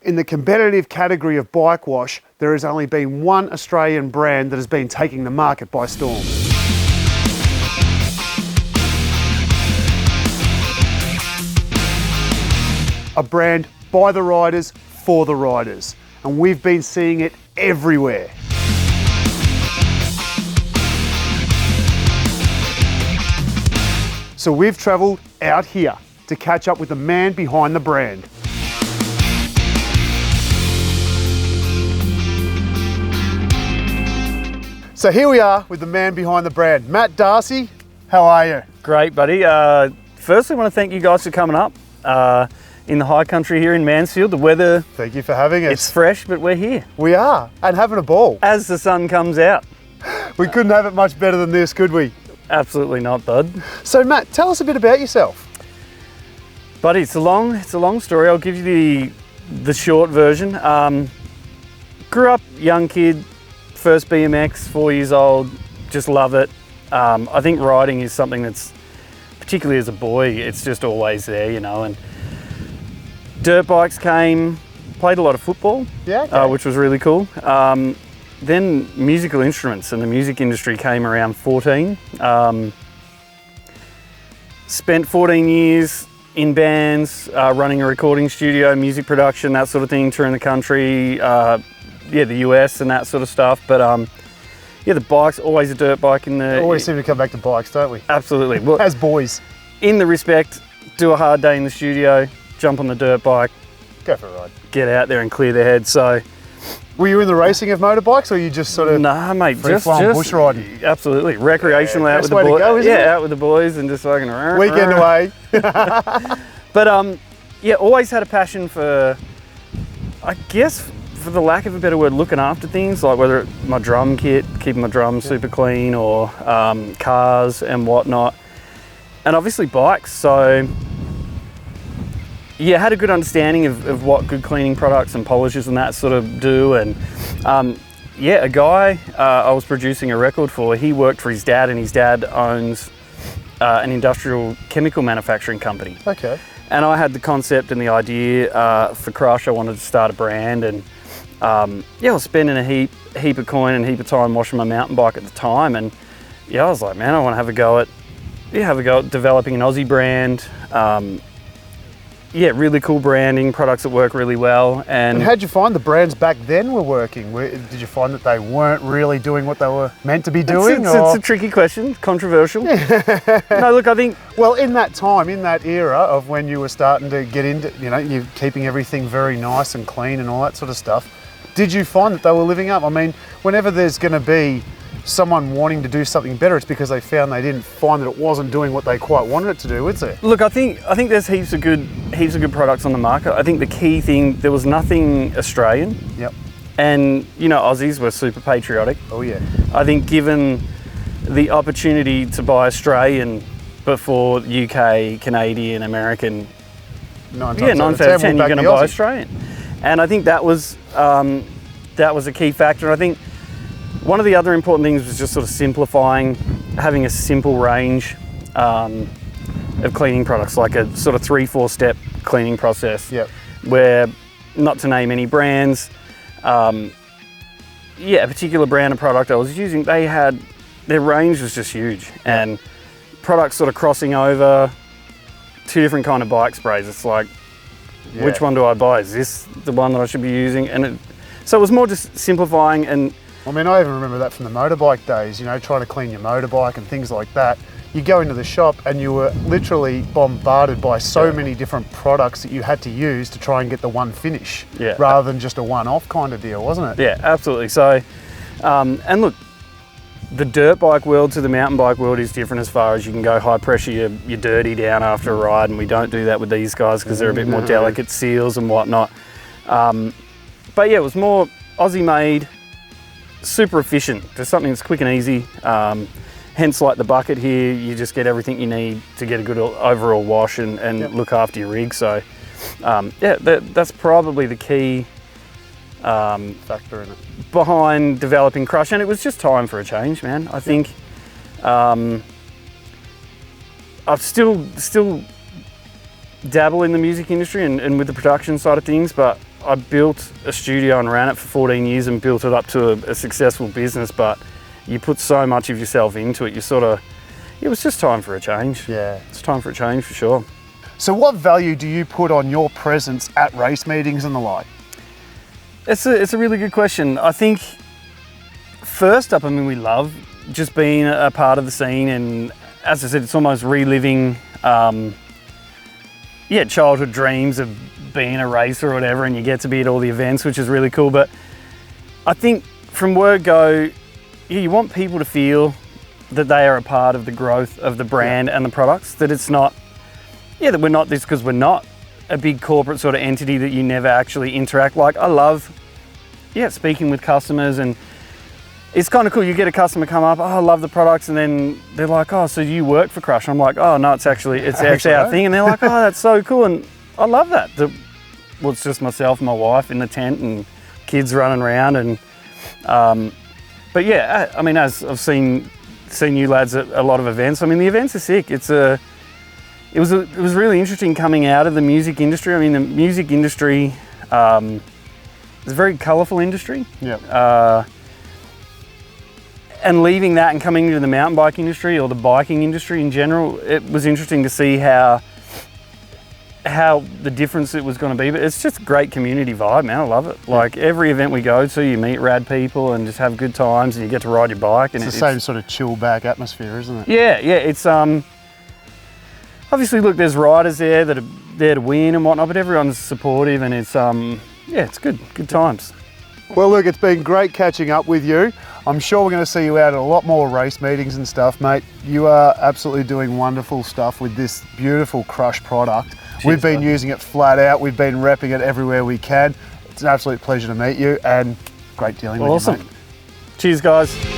In the competitive category of bike wash, there has only been one Australian brand that has been taking the market by storm. A brand by the riders, for the riders. And we've been seeing it everywhere. So we've travelled out here to catch up with the man behind the brand. So here we are with the man behind the brand, Matt Darcy. How are you? Great, buddy. Firstly, I want to thank you guys for coming up in the high country here in Mansfield. The weather, thank you for having us. It's fresh, but we're here. We are, and having a ball. As the sun comes out. We couldn't have it much better than this, could we? Absolutely not, bud. So Matt, tell us a bit about yourself. Buddy, it's a long story. I'll give you the short version. Grew up, young kid, first BMX, 4 years old, just love it. I think riding is something that's, particularly as a boy, it's just always there, you know. And dirt bikes came, played a lot of football, yeah, okay. Which was really cool. Then musical instruments and the music industry came around 14. Spent 14 years in bands, running a recording studio, music production, that sort of thing, touring the country, yeah, the US and that sort of stuff. But yeah, the bike's always a dirt bike in the... Always seem to come back to bikes, don't we? Absolutely. Well, as boys. In the respect, do a hard day in the studio, jump on the dirt bike. Go for a ride. Get out there and clear the head, so... Were you in the racing of motorbikes, or you just sort of... Nah, mate, just bush riding? Absolutely. Recreational, out with the boys. Out with the boys and just fucking... Weekend away. But yeah, always had a passion for, I guess, for the lack of a better word, looking after things, like whether it's my drum kit, keeping my drums super clean, or cars and whatnot. And obviously bikes, so yeah, had a good understanding of what good cleaning products and polishes and that sort of do. And yeah, a guy I was producing a record for, he worked for his dad, and his dad owns an industrial chemical manufacturing company. Okay. And I had the concept and the idea for Krush. I wanted to start a brand, and yeah, I was spending a heap of coin and heap of time washing my mountain bike at the time. And yeah, I was like, man, I want to have a go at developing an Aussie brand. Yeah, really cool branding, products that work really well. And how'd you find the brands back then were working? Did you find that they weren't really doing what they were meant to be doing? It's a tricky question, controversial. No, look, I think... Well, in that time, in that era of when you were starting to get into, you know, you're keeping everything very nice and clean and all that sort of stuff, did you find that they were living up? I mean, whenever there's going to be someone wanting to do something better, it's because they found they didn't find that it wasn't doing what they quite wanted it to do, is there? Look, I think there's heaps of good products on the market. I think the key thing, there was nothing Australian. Yep. And you know, Aussies were super patriotic. Oh yeah. I think given the opportunity to buy Australian before UK, Canadian, American, 9 times out of 10 you're going to buy Australian. And I think that was a key factor. And I think one of the other important things was just sort of simplifying, having a simple range of cleaning products, like a sort of 3-4 step cleaning process. Yep. Where, not to name any brands, yeah, a particular brand of product I was using, their range was just huge. And products sort of crossing over, 2 different kind of bike sprays. It's like, which one do I buy? Is this the one that I should be using? And so it was more just simplifying. And I mean, I even remember that from the motorbike days, you know, trying to clean your motorbike and things like that. You go into the shop and you were literally bombarded by so many different products that you had to use to try and get the one finish, rather than just a one-off kind of deal, wasn't it? Yeah, absolutely. So, and look, the dirt bike world to the mountain bike world is different as far as you can go high pressure, you're dirty down after a ride, and we don't do that with these guys because they're a bit more delicate seals and whatnot. But yeah, it was more Aussie made, super efficient, just something that's quick and easy. Hence, like the bucket here, you just get everything you need to get a good overall wash and look after your rig. So yeah, that's probably the key factor in it behind developing Krush. And it was just time for a change, man. I think I've still dabble in the music industry and with the production side of things, but I built a studio and ran it for 14 years and built it up to a successful business, but you put so much of yourself into it, it was just time for a change. Yeah. It's time for a change for sure. So what value do you put on your presence at race meetings and the like? It's a really good question. I think first up, I mean, we love just being a part of the scene, and as I said, it's almost reliving childhood dreams of being a racer or whatever, and you get to be at all the events, which is really cool. But I think from word go, you want people to feel that they are a part of the growth of the brand and the products, that it's not, that we're not this because we're not a big corporate sort of entity that you never actually interact. Like, I love, speaking with customers, and it's kind of cool. You get a customer come up, oh, I love the products, and then they're like, oh, so you work for Krush? I'm like, oh, no, it's actually our thing. And they're like, oh, that's so cool. And I love that. It's just myself and my wife in the tent and kids running around. And but yeah, I mean, as I've seen you lads at a lot of events, I mean, the events are sick. It was really interesting coming out of the music industry. I mean, the music industry is a very colourful industry. Yeah. And leaving that and coming into the mountain bike industry or the biking industry in general, it was interesting to see how the difference it was going to be. But it's just a great community vibe, man. I love it. Like, every event we go to, you meet rad people and just have good times, and you get to ride your bike. And it's the same sort of chill back atmosphere, isn't it? Yeah. It's obviously, look, there's riders there that are there to win and whatnot, but everyone's supportive, and it's it's good times. Well, look, it's been great catching up with you. I'm sure we're going to see you out at a lot more race meetings and stuff, mate. You are absolutely doing wonderful stuff with this beautiful Krush product. Cheers, We've been using it flat out. We've been repping it everywhere we can. It's an absolute pleasure to meet you, and great dealing with you, mate. Cheers, guys.